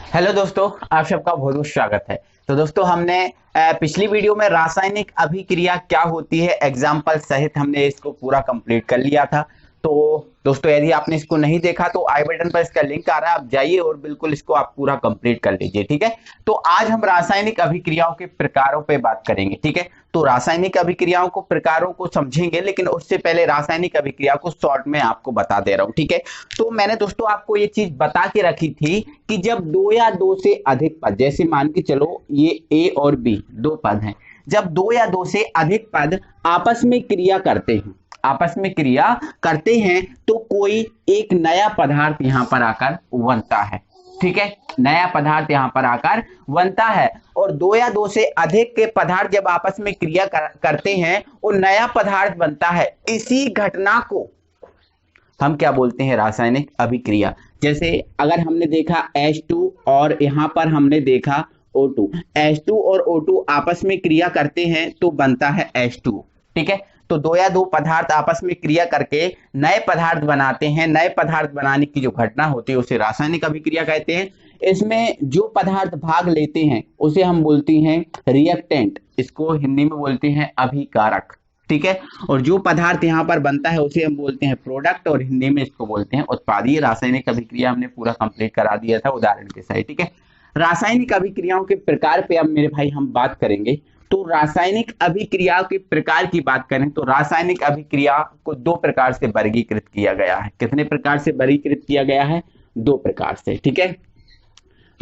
Hello दोस्तों, आप सबका बहुत बहुत स्वागत है। तो दोस्तों हमने पिछली वीडियो में रासायनिक अभिक्रिया क्या होती है एग्जाम्पल सहित हमने इसको पूरा कंप्लीट कर लिया था। तो दोस्तों यदि आपने इसको नहीं देखा तो आई बटन पर इसका लिंक आ रहा है, आप जाइए और बिल्कुल इसको आप पूरा कंप्लीट कर लीजिए। ठीक है, तो आज हम रासायनिक अभिक्रियाओं के प्रकारों पे बात करेंगे। ठीक है, तो रासायनिक अभिक्रियाओं को प्रकारों को समझेंगे, लेकिन उससे पहले रासायनिक अभिक्रिया को शॉर्ट में आपको बता दे रहा हूँ। ठीक है, तो मैंने दोस्तों आपको ये चीज बता के रखी थी कि जब दो या दो से अधिक पद, जैसे मान के चलो ये ए और बी दो पद हैं, जब दो या दो से अधिक पद आपस में क्रिया करते हैं तो कोई एक नया पदार्थ यहां पर आकर बनता है। ठीक है, नया पदार्थ यहां पर आकर बनता है और दो या दो से अधिक के पदार्थ जब आपस में क्रिया करते हैं और नया पदार्थ बनता है, इसी घटना को हम क्या बोलते हैं? रासायनिक अभिक्रिया। जैसे अगर हमने देखा H2 और यहां पर हमने देखा O2, H2 और O2 आपस में क्रिया करते हैं तो बनता है H2। ठीक है, तो दो या दो पदार्थ आपस में क्रिया करके नए पदार्थ बनाते हैं। नए पदार्थ बनाने की जो घटना होती है उसे रासायनिक अभिक्रिया कहते हैं। इसमें जो पदार्थ भाग लेते हैं उसे हम बोलते हैं रिएक्टेंट, इसको हिंदी में बोलते हैं अभिकारक। ठीक है, और जो पदार्थ यहाँ पर बनता है उसे हम बोलते हैं प्रोडक्ट और हिंदी में इसको बोलते हैं उत्पाद। ये रासायनिक अभिक्रिया हमने पूरा कंप्लीट करा दिया था उदाहरण के साथ। ठीक है, रासायनिक अभिक्रियाओं के प्रकार पे अब मेरे भाई हम बात करेंगे। तो रासायनिक अभिक्रिया के प्रकार की बात करें तो रासायनिक अभिक्रिया को दो प्रकार से वर्गीकृत किया गया है। कितने प्रकार से वर्गीकृत किया गया है? दो प्रकार से। ठीक है,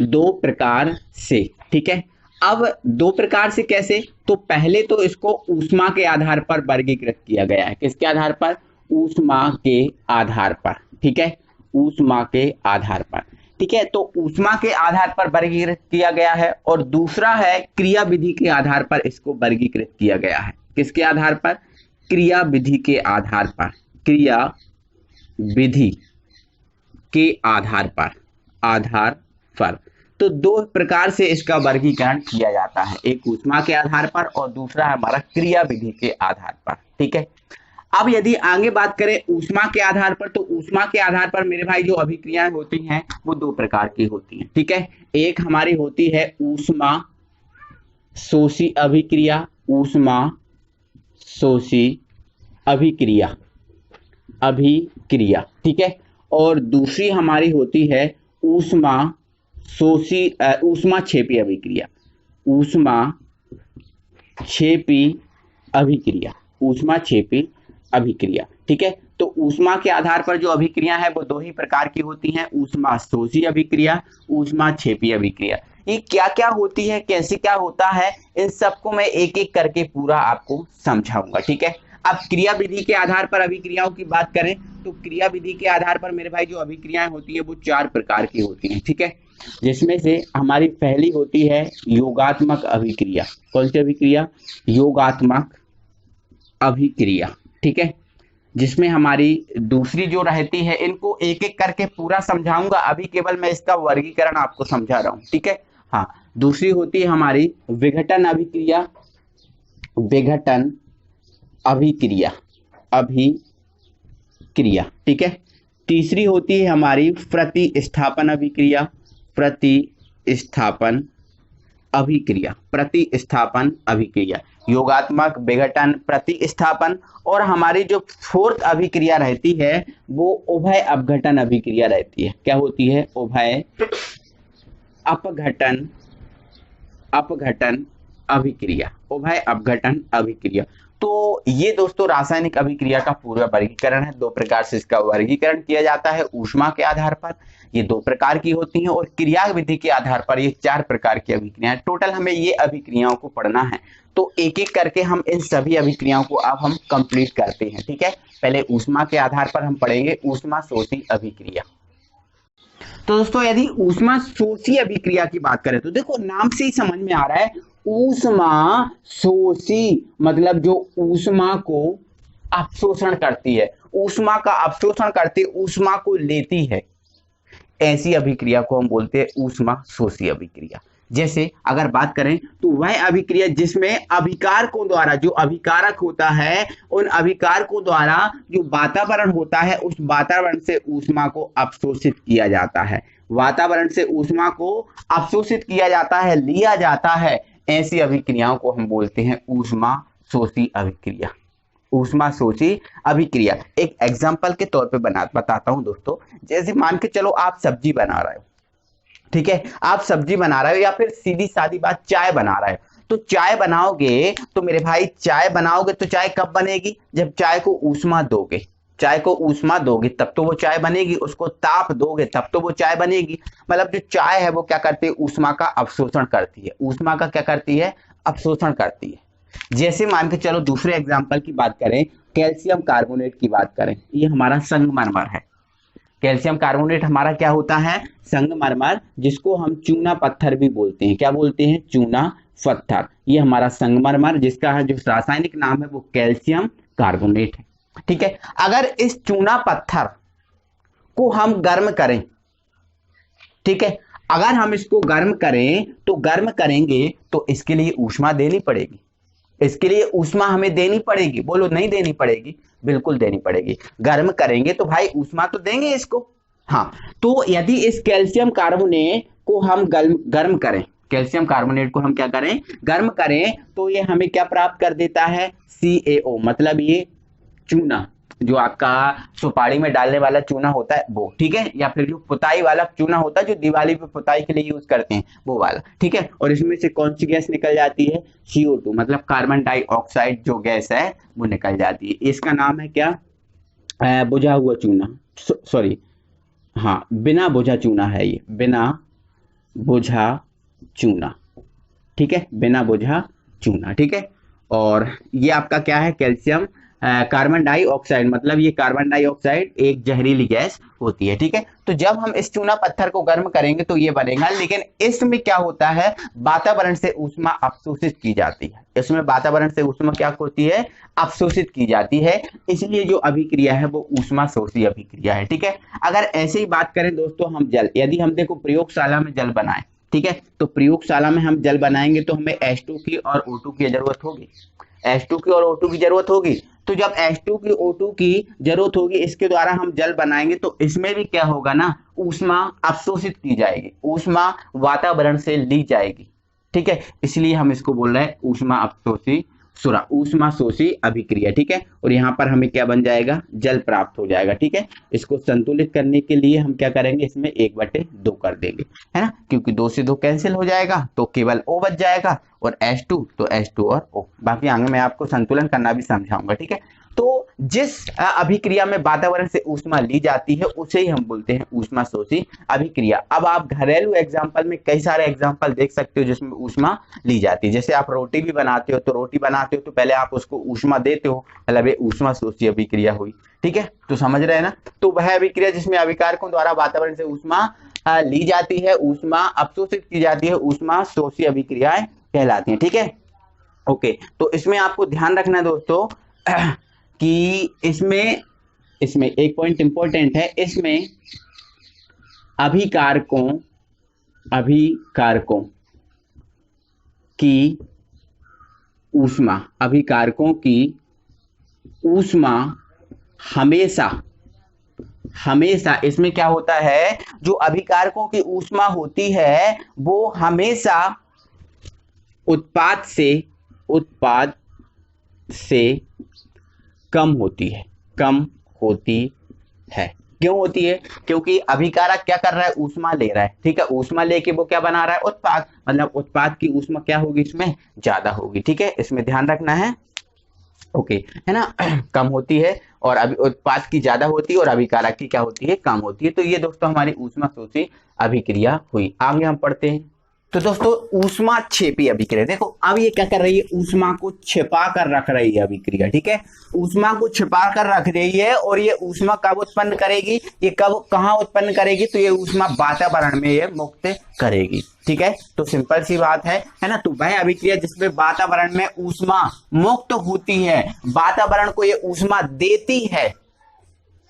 दो प्रकार से। ठीक है, अब दो प्रकार से कैसे? तो पहले तो इसको ऊष्मा के आधार पर वर्गीकृत किया गया है। किसके आधार पर? ऊष्मा के आधार पर। ठीक है, ऊष्मा के आधार पर। ठीक है, तो ऊष्मा के आधार पर वर्गीकृत किया गया है और दूसरा है क्रिया विधि के आधार पर इसको वर्गीकृत किया गया है। किसके आधार पर? क्रिया विधि के आधार पर। क्रिया विधि के आधार पर। तो दो प्रकार से इसका वर्गीकरण किया जाता है, एक ऊष्मा के आधार पर और दूसरा हमारा क्रिया विधि के आधार पर। ठीक है, अब यदि आगे बात करें ऊष्मा के आधार पर, तो ऊष्मा के आधार पर मेरे भाई जो अभिक्रियाएं होती हैं वो दो प्रकार की होती हैं। ठीक है, एक हमारी होती है ऊष्मा शोषी अभिक्रिया, ऊष्मा शोषी अभिक्रिया। ठीक है, और दूसरी हमारी होती है ऊष्मा क्षेपी अभिक्रिया। ऊष्मा क्षेपी अभिक्रिया। ठीक है, तो ऊष्मा के आधार पर जो अभिक्रिया है वो दो ही प्रकार की होती हैं, ऊष्मा शोषी अभिक्रिया, ऊष्मा क्षेपी अभिक्रिया। ये क्या क्या होती है, कैसे क्या होता है, इन सबको मैं एक एक करके पूरा आपको समझाऊंगा। ठीक है, अब क्रिया विधि के आधार पर अभिक्रियाओं की बात करें तो क्रिया विधि के आधार पर मेरे भाई जो अभिक्रियाएं होती है वो चार प्रकार की होती हैं। ठीक है, जिसमें से हमारी पहली होती है योगात्मक अभिक्रिया। कौन सी अभिक्रिया? योगात्मक अभिक्रिया। ठीक है, जिसमें हमारी दूसरी जो रहती है, इनको एक एक करके पूरा समझाऊंगा, अभी केवल मैं इसका वर्गीकरण आपको समझा रहा हूं। ठीक है, हाँ, दूसरी होती है हमारी विघटन अभिक्रिया। ठीक है, तीसरी होती है हमारी प्रतिस्थापन अभिक्रिया। योगात्मक, विघटन, प्रतिस्थापन, और हमारी जो फोर्थ अभिक्रिया रहती है वो उभय अपघटन अभिक्रिया रहती है। क्या होती है? उभय अपघटन अभिक्रिया। तो ये दोस्तों रासायनिक अभिक्रिया का पूरा वर्गीकरण है। दो प्रकार से इसका वर्गीकरण किया जाता है, ऊष्मा के आधार पर ये दो प्रकार की होती हैं और क्रिया विधि के आधार पर ये चार प्रकार की अभिक्रियाएं। टोटल हमें ये अभिक्रियाओं को पढ़ना है, तो एक एक करके हम इन सभी अभिक्रियाओं को अब हम कंप्लीट करते हैं। ठीक है, पहले ऊष्मा के आधार पर हम पढ़ेंगे ऊष्मा शोषी अभिक्रिया। तो दोस्तों यदि ऊष्मा शोषी अभिक्रिया की बात करें तो देखो नाम से ही समझ में आ रहा है, ऊष्मा शोषी मतलब जो ऊष्मा को अवशोषण करती है, ऊष्मा का अवशोषण करती है, ऊष्मा को लेती है, ऐसी अभिक्रिया को हम बोलते हैं ऊष्मा शोषी अभिक्रिया। जैसे अगर बात करें तो वह अभिक्रिया जिसमें अभिकारकों द्वारा, जो अभिकारक होता है उन अभिकारकों द्वारा जो वातावरण होता है उस वातावरण से ऊष्मा को अवशोषित किया जाता है, वातावरण से ऊष्मा को अवशोषित किया जाता है, लिया जाता है, ऐसी अभिक्रियाओं को हम बोलते हैं ऊष्मा शोषी अभिक्रिया। ऊष्मा शोषी अभिक्रिया एक एग्जाम्पल के तौर पे बताता हूं दोस्तों। जैसे मान के चलो आप सब्जी बना रहे हो, ठीक है, आप सब्जी बना रहे हो या फिर सीधी सादी बात चाय बना रहे हो। तो चाय बनाओगे तो मेरे भाई, चाय बनाओगे तो चाय कब बनेगी? जब चाय को ऊष्मा दोगे, चाय को ऊष्मा दोगे तब तो वो चाय बनेगी, उसको ताप दोगे तब तो वो चाय बनेगी। मतलब जो चाय है वो क्या करती है? ऊष्मा का अवशोषण करती है। ऊष्मा का क्या करती है? अवशोषण करती है। जैसे मान के चलो दूसरे एग्जाम्पल की बात करें, कैल्शियम कार्बोनेट की बात करें, ये हमारा संगमरमर है। कैल्शियम कार्बोनेट हमारा क्या होता है? संगमरमर, जिसको हम चूना पत्थर भी बोलते हैं। क्या बोलते हैं? चूना पत्थर। ये हमारा संगमरमर, जिसका जो रासायनिक नाम है वो कैल्शियम कार्बोनेट है। ठीक है, अगर इस चूना पत्थर को हम गर्म करें, ठीक है, अगर हम इसको गर्म करें तो गर्म करेंगे तो इसके लिए ऊष्मा देनी पड़ेगी। इसके लिए ऊष्मा हमें देनी पड़ेगी। बोलो नहीं देनी पड़ेगी? बिल्कुल देनी पड़ेगी। गर्म करेंगे तो भाई ऊष्मा तो देंगे इसको। हाँ, तो यदि इस कैल्शियम कार्बोनेट को हम गर्म करें, कैल्शियम कार्बोनेट को हम क्या करें? गर्म करें, तो ये हमें क्या प्राप्त कर देता है? CaO, मतलब ये चूना, जो आपका सुपारी में डालने वाला चूना होता है वो, ठीक है, या फिर जो पुताई वाला चूना होता है जो दिवाली पे पुताई के लिए यूज करते हैं वो वाला, ठीक है। और इसमें से कौन सी गैस निकल जाती है? CO2, मतलब कार्बन डाइऑक्साइड जो गैस है वो निकल जाती है। इसका नाम है क्या? बुझा हुआ चूना, सॉरी, हाँ, बिना बुझा चूना है ये, बिना बुझा चूना, ठीक है, बिना बुझा चूना, ठीक है। और ये आपका क्या है? कैल्शियम कार्बन डाइऑक्साइड, मतलब ये कार्बन डाइऑक्साइड एक जहरीली गैस होती है, ठीक है। तो जब हम इस चूना पत्थर को गर्म करेंगे तो ये बनेगा, लेकिन इसमें क्या होता है? वातावरण से ऊष्मा अवशोषित की जाती है। इसमें वातावरण से ऊष्मा क्या होती है? अवशोषित की जाती है। इसलिए जो अभिक्रिया है वो ऊष्मा शोषी अभिक्रिया है, ठीक है। अगर ऐसे ही बात करें दोस्तों, हम जल, यदि हम देखो प्रयोगशाला में जल बनाए, ठीक है, तो प्रयोगशाला में हम जल बनाएंगे तो हमें H2 की और O2 की जरूरत होगी। H2 की और O2 की जरूरत होगी। तो जब H2 की O2 की जरूरत होगी, इसके द्वारा हम जल बनाएंगे, तो इसमें भी क्या होगा ना? ऊष्मा अवशोषित की जाएगी, ऊष्मा वातावरण से ली जाएगी, ठीक है। इसलिए हम इसको बोल रहे हैं ऊष्मा अवशोषी ऊष्मा शोषी अभिक्रिया, ठीक है। और यहाँ पर हमें क्या बन जाएगा? जल प्राप्त हो जाएगा, ठीक है। इसको संतुलित करने के लिए हम क्या करेंगे? इसमें 1/2 कर देंगे, है ना, क्योंकि 2 से 2 कैंसिल हो जाएगा तो केवल O बच जाएगा, और H2 तो H2 और O। बाकी आगे मैं आपको संतुलन करना भी समझाऊंगा, ठीक है। तो जिस अभिक्रिया में वातावरण से ऊष्मा ली जाती है उसे ही हम बोलते हैं ऊष्मा शोषी अभिक्रिया। अब आप घरेलू एग्जांपल में कई सारे एग्जांपल देख सकते हो जिसमें ऊष्मा ली जाती है। जैसे आप रोटी भी बनाते हो, तो रोटी बनाते हो तो पहले आप उसको ऊष्मा देते हो, मतलब ये ऊष्मा शोषी अभिक्रिया हुई, ठीक है। तो समझ रहे हैं ना? तो वह अभिक्रिया जिसमें अभिकारकों द्वारा वातावरण से ऊष्मा ली जाती है, ऊष्मा अवशोषित की जाती है, ऊष्मा शोषी अभिक्रियाएं कहलाती हैं, ठीक है। ओके, तो इसमें आपको ध्यान रखना है दोस्तों कि इसमें एक पॉइंट इंपॉर्टेंट है, इसमें अभिकारकों की ऊष्मा हमेशा इसमें क्या होता है? जो अभिकारकों की ऊष्मा होती है वो हमेशा उत्पाद से कम होती है। क्यों होती है? क्योंकि अभिकारक क्या कर रहा है? ऊष्मा ले रहा है, ठीक है। ऊष्मा लेके वो क्या बना रहा है? उत्पाद, मतलब उत्पाद की ऊष्मा क्या होगी? इसमें ज्यादा होगी, ठीक है। इसमें ध्यान रखना है, ओके, है ना। कम होती है और अभी उत्पाद की ज्यादा होती है और अभिकारक की क्या होती है? कम होती है। तो ये दोस्तों हमारी ऊष्मा शोषी अभिक्रिया हुई। आगे हम पढ़ते हैं। तो दोस्तों ऊष्मा छेपी अभिक्रिया, देखो अब ये क्या कर रही है? ऊष्मा को छिपा कर रख रही है अभिक्रिया, ठीक है। ऊष्मा को छिपा कर रख रही है, और ये ऊष्मा कब उत्पन्न करेगी? ये कहाँ उत्पन्न करेगी? तो ये ऊष्मा वातावरण में ये मुक्त करेगी, ठीक है। तो सिंपल सी बात है ना। तो वह अभिक्रिया जिसमें वातावरण में ऊष्मा मुक्त होती है, वातावरण को ये ऊष्मा देती है,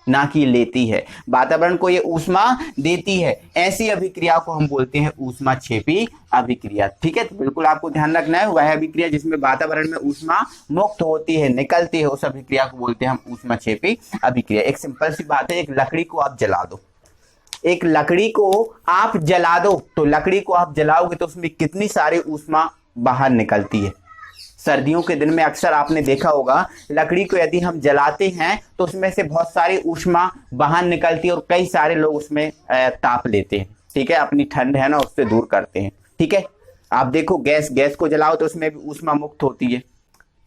ना कि लेती है, वातावरण को ये ऊष्मा देती है, ऐसी अभिक्रिया को हम बोलते हैं ऊष्मा छेपी अभिक्रिया, ठीक है। तो बिल्कुल आपको ध्यान रखना है, वह अभिक्रिया जिसमें वातावरण में ऊष्मा मुक्त होती है, निकलती है, उस अभिक्रिया को बोलते हैं हम ऊष्मा छेपी अभिक्रिया। एक सिंपल सी बात है, एक लकड़ी को आप जला दो, एक लकड़ी को आप जला दो, तो लकड़ी को आप जलाओगे तो उसमें कितनी सारी ऊष्मा बाहर निकलती है। सर्दियों के दिन में अक्सर आपने देखा होगा लकड़ी को यदि हम जलाते हैं तो उसमें से बहुत सारी ऊष्मा बाहर निकलती है और कई सारे लोग उसमें ताप लेते हैं, ठीक है, अपनी ठंड है ना उससे दूर करते हैं, ठीक है। आप देखो गैस को जलाओ तो उसमें भी ऊष्मा मुक्त होती है,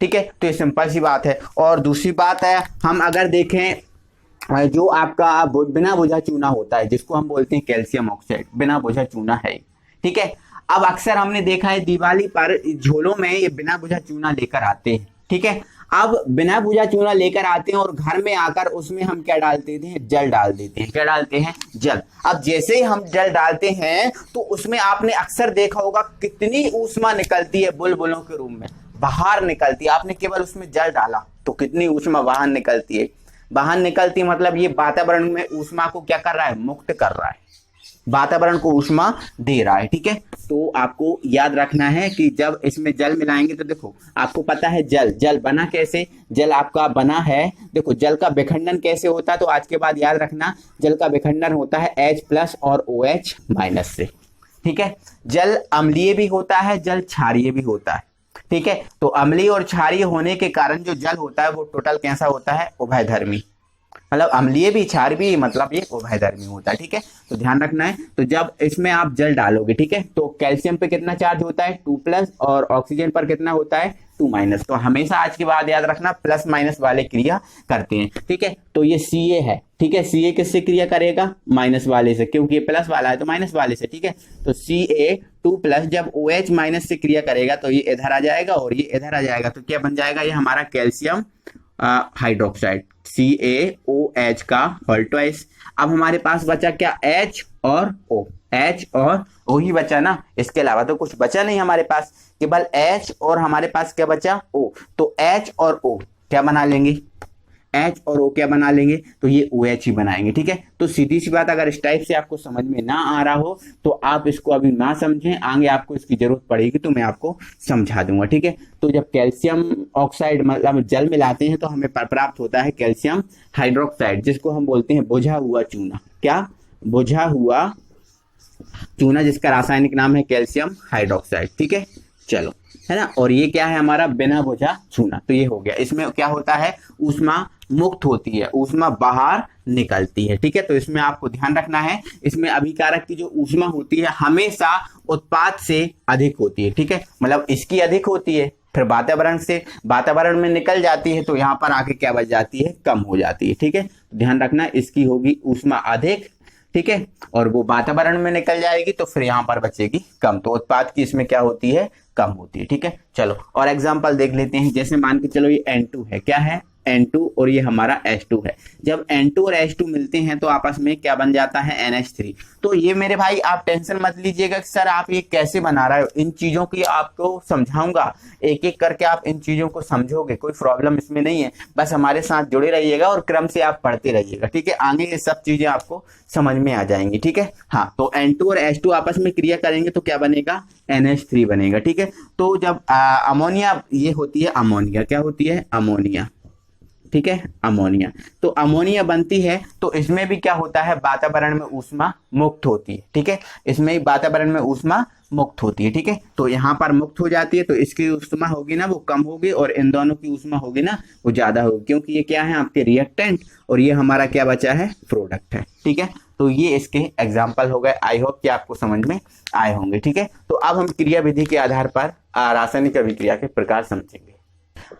ठीक है। तो ये सिंपल सी बात है। और दूसरी बात है, हम अगर देखें जो आपका बिना बुझा चूना होता है जिसको हम बोलते हैं कैल्शियम ऑक्साइड, बिना बुझा चूना है, ठीक है। अब अक्सर हमने देखा है दिवाली पर झोलों में ये बिना बुझा चूना लेकर आते हैं, ठीक है। अब बिना बुझा चूना लेकर आते हैं और घर में आकर उसमें हम क्या डालते हैं, जल डाल देते हैं। क्या डालते हैं, जल। अब जैसे ही हम जल डालते हैं तो उसमें आपने अक्सर देखा होगा कितनी ऊष्मा निकलती है, बुलबुलों के रूप में बाहर निकलती है। आपने केवल उसमें जल डाला तो कितनी ऊष्मा बाहर निकलती है, बाहर निकलती, मतलब ये वातावरण में ऊष्मा को क्या कर रहा है, मुक्त कर रहा है, वातावरण को ऊष्मा दे रहा है, ठीक है। तो आपको याद रखना है कि जब इसमें जल मिलाएंगे तो देखो आपको पता है जल बना कैसे, जल आपका बना है, देखो जल का विखंडन कैसे होता है, तो आज के बाद याद रखना जल का विखंडन होता है H+ और OH- से, ठीक है। जल अम्लीय भी होता है, जल क्षारीय भी होता है, ठीक है। तो अम्लीय और क्षारीय होने के कारण जो जल होता है वो टोटल कैसा होता है, उभयधर्मी, मतलब अम्लीय भी क्षारीय भी, मतलब ये उभयधर्मी होता है, ठीक है। तो ध्यान रखना है। तो जब इसमें आप जल डालोगे, ठीक है, तो कैल्शियम पे कितना चार्ज होता है, 2+ और ऑक्सीजन पर कितना होता है, 2-। तो हमेशा आज की बात याद रखना प्लस माइनस वाले क्रिया करते हैं, ठीक है। तो ये Ca है, ठीक है, Ca किससे क्रिया करेगा, माइनस वाले से, क्योंकि ये प्लस वाला है तो माइनस वाले से, ठीक है। तो Ca2+ जब OH- से क्रिया करेगा तो ये इधर आ जाएगा और ये इधर आ जाएगा, तो क्या बन जाएगा, ये हमारा कैल्शियम हाइड्रोक्साइड, CaOH का होल ट्वाइस। अब हमारे पास बचा क्या, H और O, H और O ही बचा ना, इसके अलावा तो कुछ बचा नहीं हमारे पास, केवल H और हमारे पास क्या बचा, O। तो H और O क्या बना लेंगे, H और O क्या बना लेंगे, तो ये OH ही बनाएंगे, ठीक है। तो सीधी सी बात, अगर इस टाइप से आपको समझ में ना आ रहा हो तो आप इसको अभी ना समझें, आगे आपको इसकी जरूरत पड़ेगी तो मैं आपको समझा दूंगा, ठीक है। तो जब कैल्शियम ऑक्साइड मतलब जल मिलाते हैं तो हमें प्राप्त होता है कैल्शियम हाइड्रोक्साइड, जिसको हम बोलते हैं बुझा हुआ चूना। क्या, बुझा हुआ चूना, जिसका रासायनिक नाम है कैल्शियम हाइड्रोक्साइड, ठीक है। चलो, है ना। और ये क्या है हमारा बिना बुझा चूना, तो ये हो गया। इसमें क्या होता है, ऊष्मा मुक्त होती है, ऊष्मा बाहर निकलती है, ठीक है। तो इसमें आपको ध्यान रखना है, इसमें अभिकारक की जो ऊष्मा होती है हमेशा उत्पाद से अधिक होती है, ठीक है, मतलब इसकी अधिक होती है, फिर वातावरण में निकल जाती है तो यहाँ पर आके क्या बच जाती है, कम हो जाती है, ठीक है। ध्यान रखना, इसकी होगी ऊष्मा अधिक, ठीक है, और वो वातावरण में निकल जाएगी तो फिर यहाँ पर बचेगी कम, तो उत्पाद की इसमें क्या होती है, कम होती है, ठीक है। चलो और एग्जांपल देख लेते हैं। जैसे मान के चलो ये N2 है, क्या है, N2 और ये हमारा H2 है। जब N2 और H2 मिलते हैं तो आपस में क्या बन जाता है, NH3। तो ये मेरे भाई आप टेंशन मत लीजिएगा कि सर आप ये कैसे बना रहे हो, इन चीजों की आपको समझाऊंगा, एक एक करके आप इन चीजों को समझोगे, कोई प्रॉब्लम इसमें नहीं है। बस हमारे साथ जुड़े रहिएगा और क्रम से आप पढ़ते रहिएगा, ठीक है, आगे ये सब चीजें आपको समझ में आ जाएंगी, ठीक है। हाँ, तो N2 और H2 आपस में क्रिया करेंगे तो क्या बनेगा, NH3 बनेगा, ठीक है। तो जब अमोनिया, ये होती है अमोनिया, क्या होती है, अमोनिया, ठीक है, अमोनिया। तो अमोनिया बनती है तो इसमें भी क्या होता है, वातावरण में ऊष्मा मुक्त होती है, ठीक है, इसमें वातावरण में ऊष्मा मुक्त होती है, ठीक है। तो यहाँ पर मुक्त हो जाती है तो इसकी ऊष्मा होगी ना वो कम होगी और इन दोनों की ऊष्मा होगी ना वो ज्यादा होगी, क्योंकि ये क्या है आपके रिएक्टेंट और ये हमारा क्या बचा है, प्रोडक्ट है, ठीक है। तो ये इसके एग्जाम्पल हो गए। आई होप कि आपको समझ में आए होंगे, ठीक है। तो अब हम क्रिया विधि के आधार पर रासायनिक अभिक्रिया के प्रकार समझेंगे।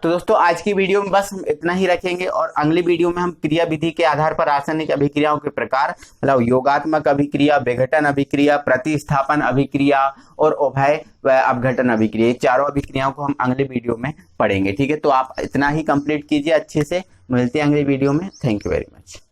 तो दोस्तों आज की वीडियो में बस हम इतना ही रखेंगे और अगली वीडियो में हम क्रिया विधि के आधार पर रासायनिक अभिक्रियाओं के प्रकार, मतलब योगात्मक अभिक्रिया, विघटन अभिक्रिया, प्रतिस्थापन अभिक्रिया और उभय अपघटन अभिक्रिया, ये चारों अभिक्रियाओं को हम अगले वीडियो में पढ़ेंगे, ठीक है। तो आप इतना ही कंप्लीट कीजिए अच्छे से, मिलते हैं अगले वीडियो में। Thank you very much.